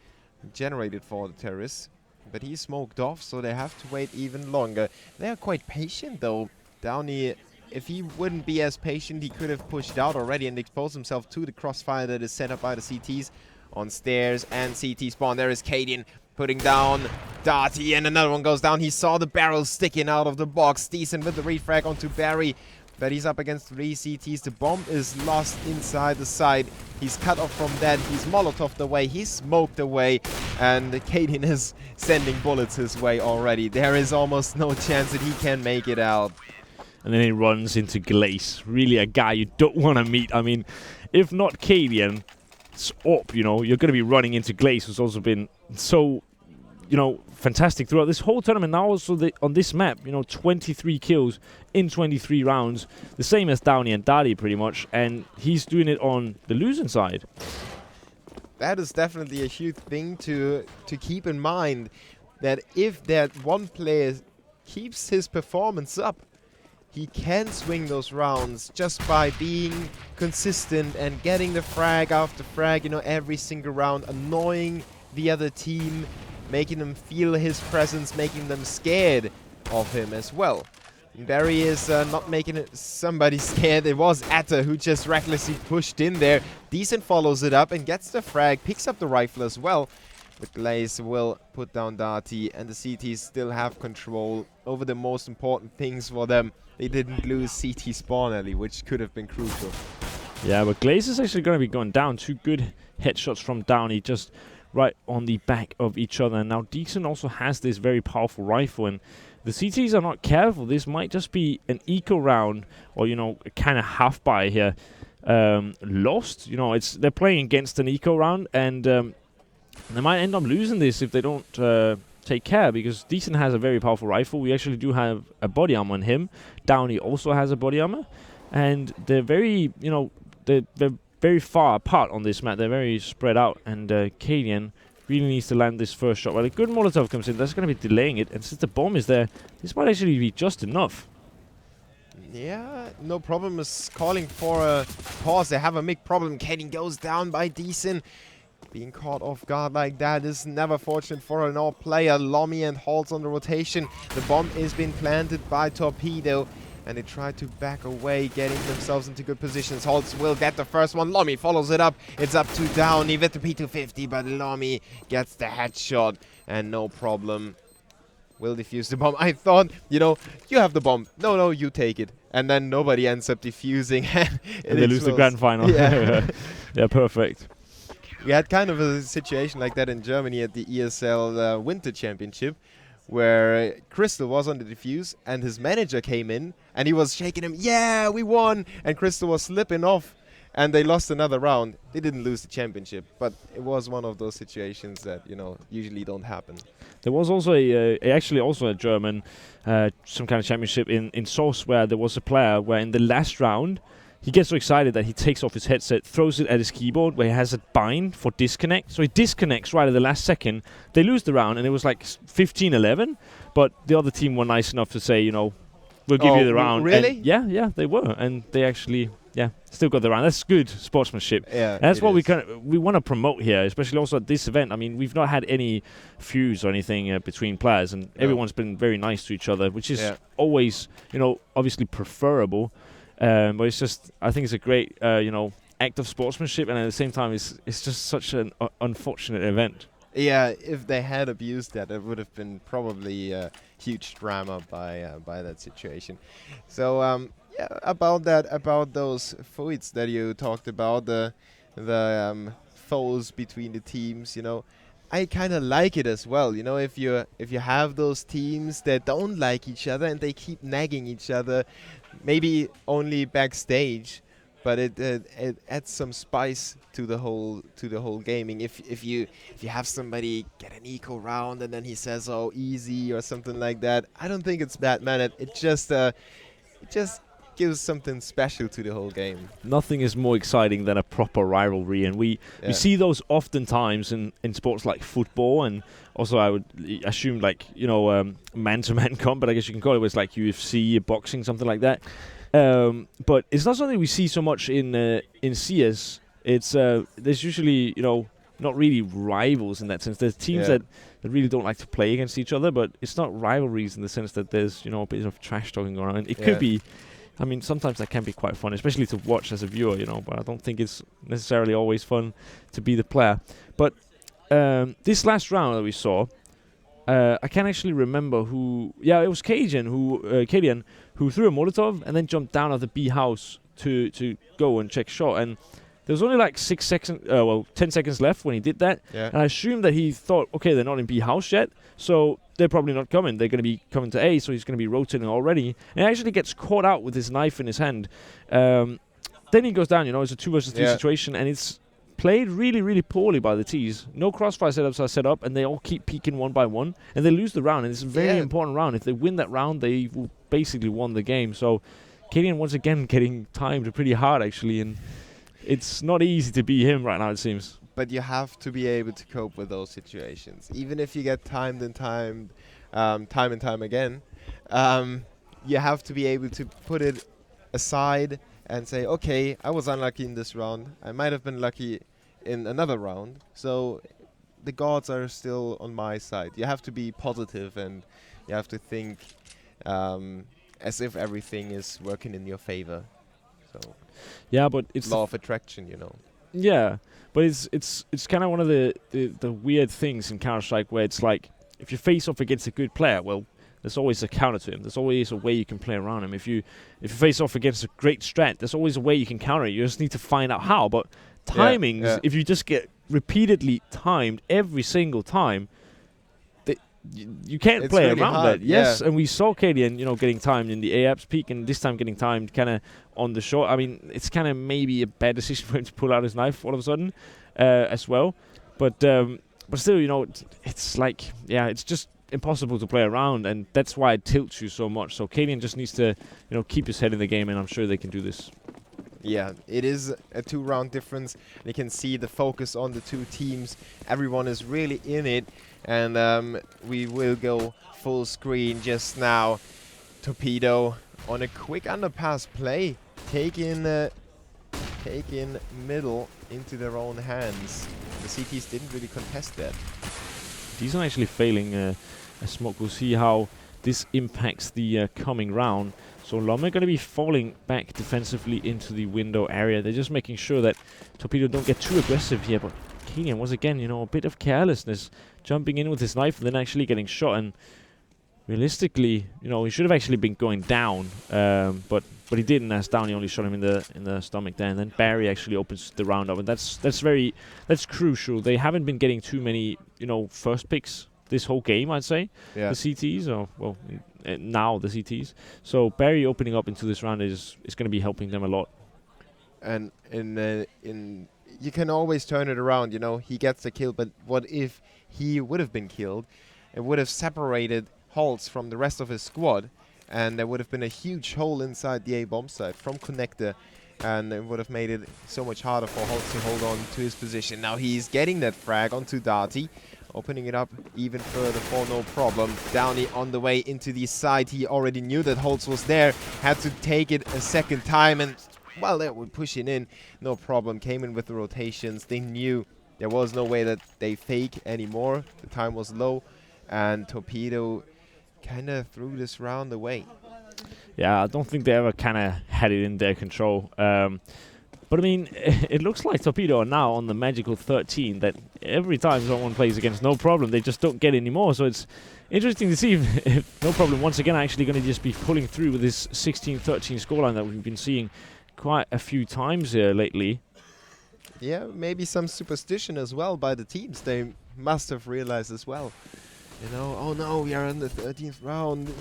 generated for the terrorists. But he's smoked off, so they have to wait even longer. They are quite patient though. Downey, if he wouldn't be as patient, he could have pushed out already and exposed himself to the crossfire that is set up by the CTs. On stairs and CT spawn, there is Cadian putting down Darty, and another one goes down. He saw the barrel sticking out of the box. Decent with the refrag onto Barry, but he's up against 3 CTs. The bomb is lost inside the side. He's cut off from that. He's Molotoved away. He's smoked away, and Cadian is sending bullets his way already. There is almost no chance that he can make it out. And then he runs into Glaze. Really a guy you don't want to meet. I mean, if not Cadian, up, you know, you're going to be running into Glaze, who's also been so, you know, fantastic throughout this whole tournament. Now also on this map, you know, 23 kills in 23 rounds, the same as Downey and Darty pretty much, and he's doing it on the losing side. That is definitely a huge thing to keep in mind, that if that one player keeps his performance up, he can swing those rounds just by being consistent and getting the frag after frag, you know, every single round, annoying the other team, making them feel his presence, making them scared of him as well. And Barry is not making somebody scared. It was Atta who just recklessly pushed in there. Decent follows it up and gets the frag, picks up the rifle as well. But Glaze will put down Darty, and the CTs still have control over the most important things for them. They didn't lose CT spawn early, which could have been crucial. Yeah, but Glaze is actually going to be going down. 2 good headshots from Downey, just right on the back of each other. And now Decent also has this very powerful rifle, and the CTs are not careful. This might just be an eco round, or, you know, a kind of half buy here. Lost, you know, they're playing against an eco round, and they might end up losing this if they don't take care, because Decent has a very powerful rifle. We actually do have a body armor on him. Downey also has a body armor, and they're very, you know, they're very far apart on this map. They're very spread out, and Cadian really needs to land this first shot. Well, a good Molotov comes in. That's going to be delaying it, and since the bomb is there, this might actually be just enough. Yeah, no problem is calling for a pause. They have a big problem. Cadian goes down by Decent. Being caught off guard like that is never fortunate for an AWP player. Lomi and Halt's on the rotation. The bomb is being planted by Torpedo, and they try to back away, getting themselves into good positions. Halt's will get the first one. Lomi follows it up. It's up to Downey with the P250, but Lomi gets the headshot, and no problem. Will defuse the bomb. I thought, you know, you have the bomb. No, you take it. And then nobody ends up defusing. and they lose the grand final. Yeah. Yeah, perfect. We had kind of a situation like that in Germany at the ESL Winter Championship, where Crystal was on the defuse and his manager came in and he was shaking him, yeah, we won! And Crystal was slipping off and they lost another round. They didn't lose the championship, but it was one of those situations that usually don't happen. There was also actually also a German, some kind of championship in Source where there was a player where in the last round he gets so excited that he takes off his headset, throws it at his keyboard where he has a bind for disconnect. So he disconnects right at the last second. They lose the round, and it was like 15-11. But the other team were nice enough to say, we'll give you the round. Really? And yeah, they were, and they actually still got the round. That's good sportsmanship. Yeah, and that's what we want to promote here, especially also at this event. I mean, we've not had any feuds or anything between players, and everyone's been very nice to each other, which is always, obviously preferable. But it's just, I think it's a great, act of sportsmanship, and at the same time, it's just such an unfortunate event. Yeah, if they had abused that, it would have been probably a huge drama by that situation. So about those fights that you talked about, the foes between the teams, I kind of like it as well. If you have those teams that don't like each other and they keep nagging each other, maybe only backstage, but it adds some spice to the whole gaming. If you have somebody get an eco round and then he says, "Oh, easy" or something like that, I don't think it's bad mannered. It just gives something special to the whole game. Nothing is more exciting than a proper rivalry, and we see those oftentimes in sports like football, and also I would assume like man-to-man combat, I guess you can call it, was like UFC, boxing, something like that. But it's not something we see so much in CS. It's there's usually not really rivals in that sense. There's teams that really don't like to play against each other, but it's not rivalries in the sense that there's a bit of trash talking around. It could be. I mean, sometimes that can be quite fun, especially to watch as a viewer, but I don't think it's necessarily always fun to be the player. But this last round that we saw, I can't actually remember who. Yeah, it was Cadian who threw a Molotov and then jumped down at the B house to go and check shot. And there was only like 10 seconds left when he did that. Yeah. And I assumed that he thought, okay, they're not in B house yet, so they're probably not coming. They're going to be coming to A, so he's going to be rotating already. And he actually gets caught out with his knife in his hand. Then he goes down, it's a 2 versus 3 situation, and it's played really, really poorly by the T's. No crossfire setups are set up, and they all keep peeking one by one, and they lose the round, and it's a very important round. If they win that round, they will basically won the game. So Cadian once again getting timed pretty hard, actually, and it's not easy to be him right now, it seems. But you have to be able to cope with those situations. Even if you get time and time again, you have to be able to put it aside and say, okay, I was unlucky in this round. I might have been lucky in another round. So the gods are still on my side. You have to be positive, and you have to think as if everything is working in your favor. So yeah, but it's law of attraction, Yeah, but it's kind of one of the weird things in Counter-Strike where it's like, if you face off against a good player, well, there's always a counter to him. There's always a way you can play around him. If you face off against a great strat, there's always a way you can counter it. You just need to find out how. But timings, if you just get repeatedly timed every single time, you can't play really around hard. that. Yes, and we saw Cadian, getting timed in the AAPS peak, and this time getting timed kind of on the short. I mean, it's kind of maybe a bad decision for him to pull out his knife all of a sudden as well. But still, it's like, it's just impossible to play around, and that's why it tilts you so much. So Cadian just needs to, keep his head in the game, and I'm sure they can do this. Yeah, it is a 2-round difference. You can see the focus on the two teams. Everyone is really in it, and we will go full screen just now. Torpedo on a quick underpass play, taking middle into their own hands. The CTs didn't really contest that. These are actually failing a smoke. We'll see how this impacts the coming round. So Lomme are going to be falling back defensively into the window area. They're just making sure that Torpedo don't get too aggressive here. But Cadian was again, a bit of carelessness, jumping in with his knife and then actually getting shot. And realistically, he should have actually been going down, but he didn't. As down, he only shot him in the stomach there. And then Barry actually opens the round up, and that's crucial. They haven't been getting too many, first picks this whole game, I'd say. Yeah. The CTs, or well, now the CTs. So Barry opening up into this round is going to be helping them a lot. and in you can always turn it around. You know, he gets the kill, but what if he would have been killed? It would have separated Holtz from the rest of his squad, and there would have been a huge hole inside the A bomb site from Connector, and it would have made it so much harder for Holtz to hold on to his position. Now he's getting that frag onto Darty, opening it up even further for no problem. Downey on the way into the side. He already knew that Holtz was there, had to take it a second time, and well, they were pushing in, no problem. Came in with the rotations. They knew there was no way that they fake anymore. The time was low, and Torpedo kind of threw this round away. Yeah, I don't think they ever kind of had it in their control. But I mean, it looks like Torpedo are now on the magical 13, that every time someone plays against No Problem, they just don't get any more. So it's interesting to see if No Problem once again are actually going to just be pulling through with this 16-13 scoreline that we've been seeing quite a few times here lately. Yeah, maybe some superstition as well by the teams. They must have realized as well. You know, oh no, we are in the 13th round.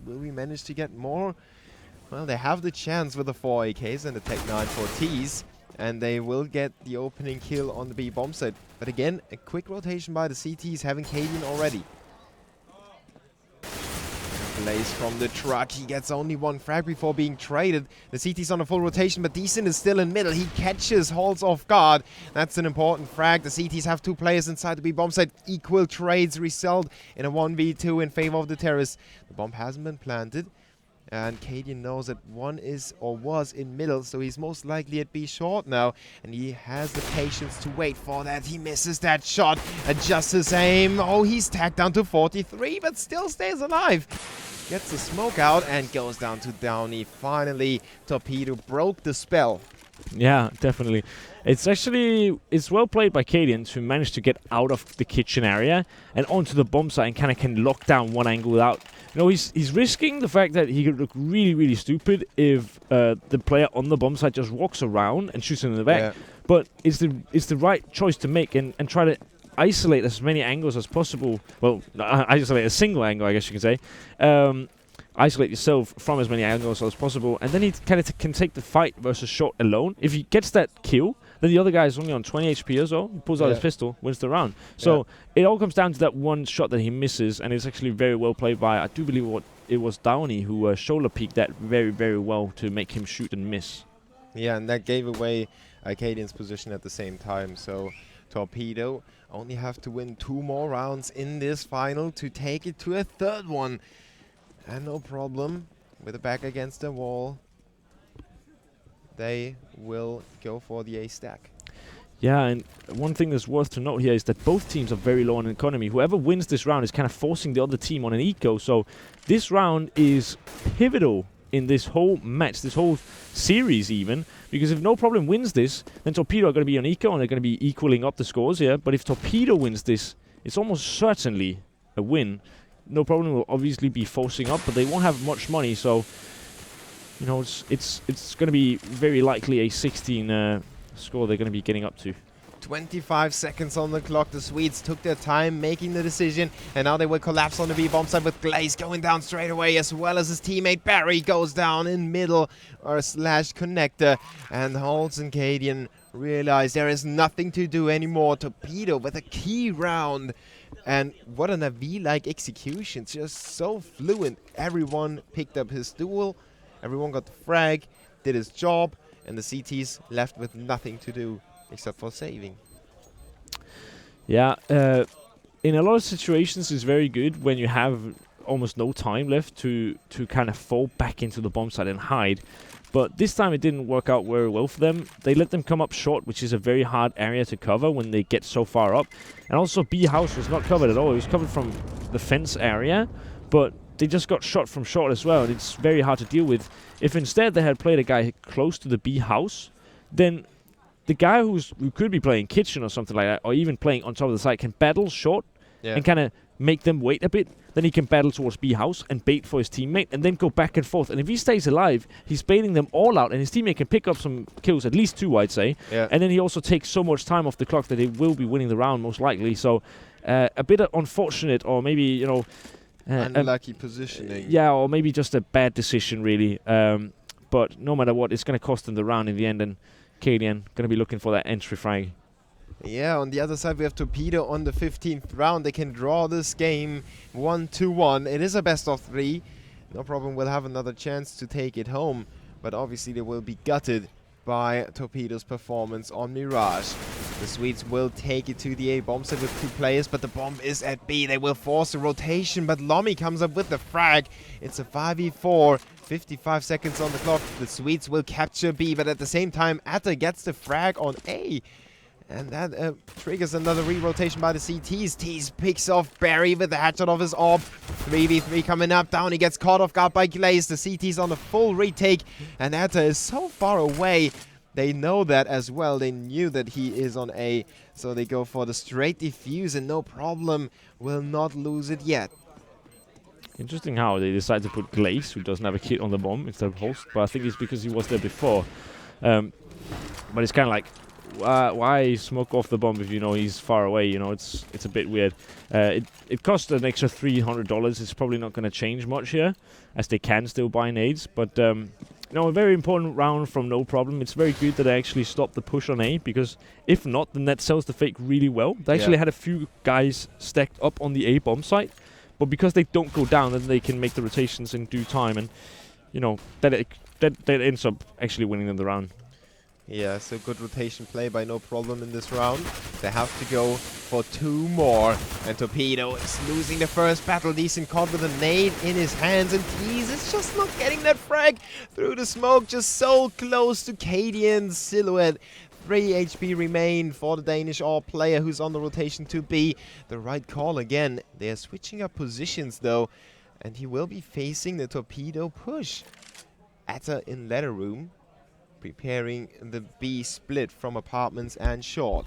Will we manage to get more? Well, they have the chance with the 4 AKs and the Tech 9 4Ts, and they will get the opening kill on the B bomb site. But again, a quick rotation by the CTs, having Cadian already. Blaze from the truck. He gets only one frag before being traded. The CT's on a full rotation, but Decent is still in middle. He catches Holtz off guard. That's an important frag. The CTs have 2 players inside the B bomb site. Equal trades result in a 1v2 in favor of the terrorists. The bomb hasn't been planted, and Cadian knows that one is or was in middle, so he's most likely at B short now, and he has the patience to wait for that. He misses that shot, adjusts his aim. Oh, he's tagged down to 43, but still stays alive. Gets the smoke out and goes down to Downey. Finally, Torpedo broke the spell. Yeah, definitely. It's well played by Cadian to manage to get out of the kitchen area and onto the bomb site and kind of can lock down one angle without. You know, he's risking the fact that he could look really, really stupid if the player on the bomb site just walks around and shoots him in the back. Yeah. But it's the right choice to make and try to isolate as many angles as possible. Well, isolate a single angle, I guess you could say. Isolate yourself from as many angles as possible, and then he kind of can take the fight versus short alone. If he gets that kill, then the other guy is only on 20 HP as well. He pulls out his pistol, wins the round. So it all comes down to that one shot that he misses, and it's actually very well played by, I do believe it was Downey who shoulder peeked that very, very well to make him shoot and miss. Yeah, and that gave away Cadian's position at the same time. So Torpedo only have to win 2 more rounds in this final to take it to a 3rd one. And no problem, with the back against the wall, they will go for the A stack. Yeah, and one thing that's worth to note here is that both teams are very low on economy. Whoever wins this round is kind of forcing the other team on an eco. So this round is pivotal in this whole match, this whole series even, because if No Problem wins this, then Torpedo are going to be on eco and they're going to be equaling up the scores here. But if Torpedo wins this, it's almost certainly a win. No Problem will obviously be forcing up, but they won't have much money, so you know it's going to be very likely a 16 score they're going to be getting up to. 25 seconds on the clock. The Swedes took their time making the decision, and now they will collapse on the B bomb side with Glaze going down straight away, as well as his teammate Barry goes down in middle or slash connector, and Holtz and Cadian realize there is nothing to do anymore. Torpedo with a key round. And what a Navi-like execution, just so fluent. Everyone picked up his duel, everyone got the frag, did his job, and the CTs left with nothing to do except for saving. Yeah, in a lot of situations it's very good when you have almost no time left to kind of fall back into the bomb site and hide. But this time it didn't work out very well for them. They let them come up short, which is a very hard area to cover when they get so far up. And also B house was not covered at all. It was covered from the fence area, but they just got shot from short as well, and it's very hard to deal with. If instead they had played a guy close to the B house, then the guy who could be playing kitchen or something like that, or even playing on top of the site, can battle short and kind of make them wait a bit. Then he can battle towards B house and bait for his teammate and then go back and forth. And if he stays alive, he's baiting them all out, and his teammate can pick up some kills, at least 2, I'd say. Yeah. And then he also takes so much time off the clock that he will be winning the round most likely. So a bit unfortunate, or maybe, you know, unlucky positioning. Yeah, or maybe just a bad decision, really. But no matter what, it's going to cost them the round in the end. And Cadian going to be looking for that entry frag. Yeah, on the other side we have Torpedo on the 15th round. They can draw this game 1-1. It is a best of 3. No problem, we'll have another chance to take it home. But obviously they will be gutted by Torpedo's performance on Mirage. The Swedes will take it to the A bomb site with 2 players, but the bomb is at B. They will force a rotation, but Lomi comes up with the frag. It's a 5v4, 55 seconds on the clock. The Swedes will capture B, but at the same time, Atta gets the frag on A. And that triggers another re-rotation by the CTs. Tease picks off Barry with the headshot of his orb. 3v3 coming up. Down, he gets caught off guard by Glaze. The CTs on a full retake. And Atta is so far away. They know that as well. They knew that he is on A. So they go for the straight defuse and no problem. Will not lose it yet. Interesting how they decide to put Glaze, who doesn't have a kit on the bomb, instead of Host. But I think it's because he was there before. But it's kind of like, why smoke off the bomb if you know he's far away? You know, it's a bit weird. It costs an extra $300. It's probably not going to change much here, as they can still buy nades. But no, a very important round from No Problem. It's very good that they actually stopped the push on A, because if not, then that sells the fake really well. They actually had a few guys stacked up on the A bomb site, but because they don't go down, then they can make the rotations in due time, and you know that ends up actually winning them the round. Yeah, so good rotation play by No Problem in this round. They have to go for 2 more. And Torpedo is losing the first battle. Decent caught with a nade in his hands. And Tease is just not getting that frag through the smoke. Just so close to Cadian's silhouette. 3 HP remain for the Danish AWP player who's on the rotation to B. The right call again. They are switching up positions though. And he will be facing the Torpedo push. Atta in ladder room, preparing the B split from apartments and short.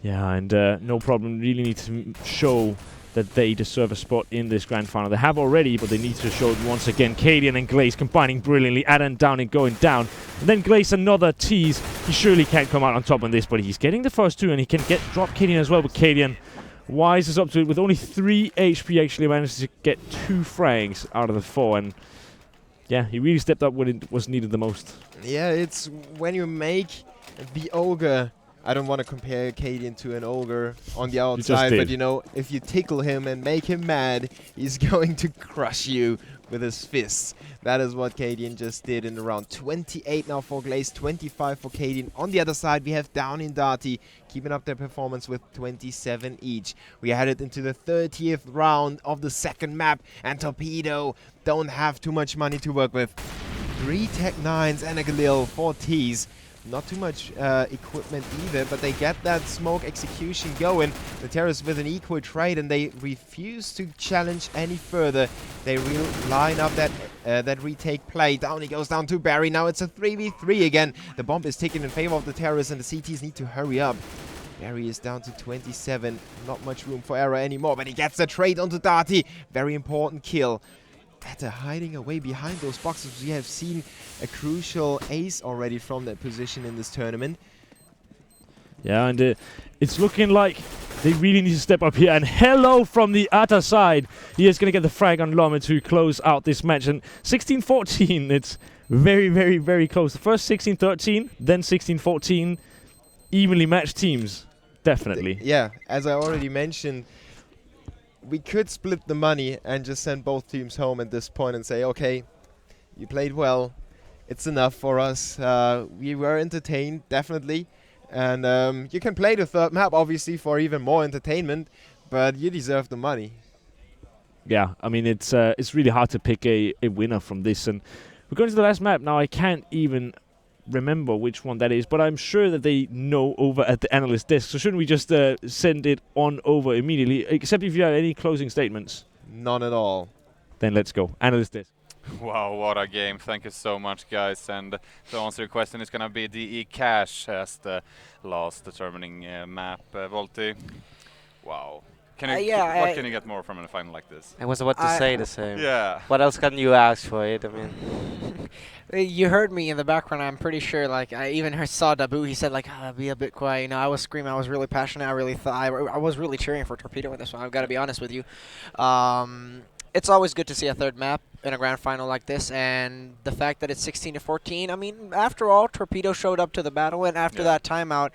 Yeah, and No Problem really need to show that they deserve a spot in this grand final. They have already, but they need to show it once again. Cadian and Glaze combining brilliantly. Adam down and going down. And then Glaze another tease. He surely can't come out on top on this, but he's getting the first 2, and he can drop Cadian as well. But Cadian wises up to it with only 3 HP, actually manages to get 2 frags out of the 4. And yeah, he really stepped up when it was needed the most. Yeah, it's when you make the ogre. I don't want to compare Cadian to an ogre on the outside, but you know, if you tickle him and make him mad, he's going to crush you with his fists. That is what Cadian just did in the round. 28 now for Glaze, 25 for Cadian. On the other side, we have Down in Darty keeping up their performance with 27 each. We are headed into the 30th round of the second map, and Torpedo don't have too much money to work with. 3 Tech 9s and a Galil, 4 Ts. Not too much equipment either, but they get that smoke execution going. The terrorists with an equal trade, and they refuse to challenge any further. They will line up that retake play. Down he goes down to Barry. Now it's a 3v3 again. The bomb is taken in favor of the terrorists, and the CTs need to hurry up. Barry is down to 27. Not much room for error anymore, but he gets the trade onto Darty. Very important kill. Atta hiding away behind those boxes. We have seen a crucial ace already from that position in this tournament. Yeah, and it's looking like they really need to step up here. And hello from the Atta side. He is going to get the frag on Loma to close out this match. And 16-14, it's very, very, very close. The first 16-13, then 16-14. Evenly matched teams, definitely. Yeah, as I already mentioned, we could split the money and just send both teams home at this point and say, okay, you played well. It's enough for us. We were entertained, definitely. And you can play the third map, obviously, for even more entertainment, but you deserve the money. Yeah, I mean, it's really hard to pick a winner from this. And we're going to the last map. Now, I can't even remember which one that is, but I'm sure that they know over at the analyst desk. So shouldn't we just send it on over immediately, except if you have any closing statements? None at all. Then let's go. Analyst desk. Wow, what a game. Thank you so much, guys. And to answer your question, it's going to be DE Cash as the last determining map. Volti, wow. What can you get more from a final like this? I was about to say the same. Yeah. What else can you ask for it? I mean, you heard me in the background. I'm pretty sure. Like I even saw Dabu. He said like, "Be a bit quiet." You know, I was screaming. I was really passionate. I really thought I was really cheering for Torpedo with this one. I've got to be honest with you. it's always good to see a third map in a grand final like this, and the fact that it's 16-14. I mean, after all, Torpedo showed up to the battle, and after that timeout,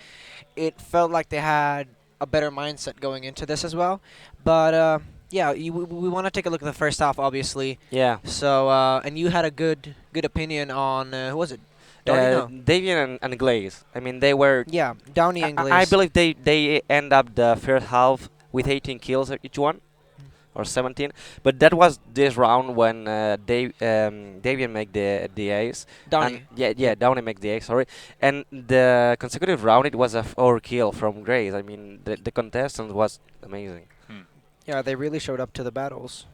it felt like they had a better mindset going into this as well. But yeah, we want to take a look at the first half, obviously. Yeah. So and you had a good opinion on who was it? Downey, no. Davian and Glaze. I mean, they were. Yeah, Downey and Glaze. I believe they end up the first half with 18 kills each one, or 17. But that was this round when Davian make the ace. Downey. Yeah, Downey make the ace. Sorry. And the consecutive round, it was a 4 kill from Glaze. I mean, the contestant was amazing. Yeah, they really showed up to the battles.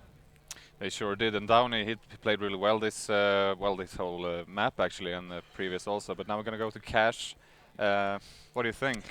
They sure did, and Downey he played really well this this whole map actually, and the previous also. But now we're gonna go to Cash. What do you think?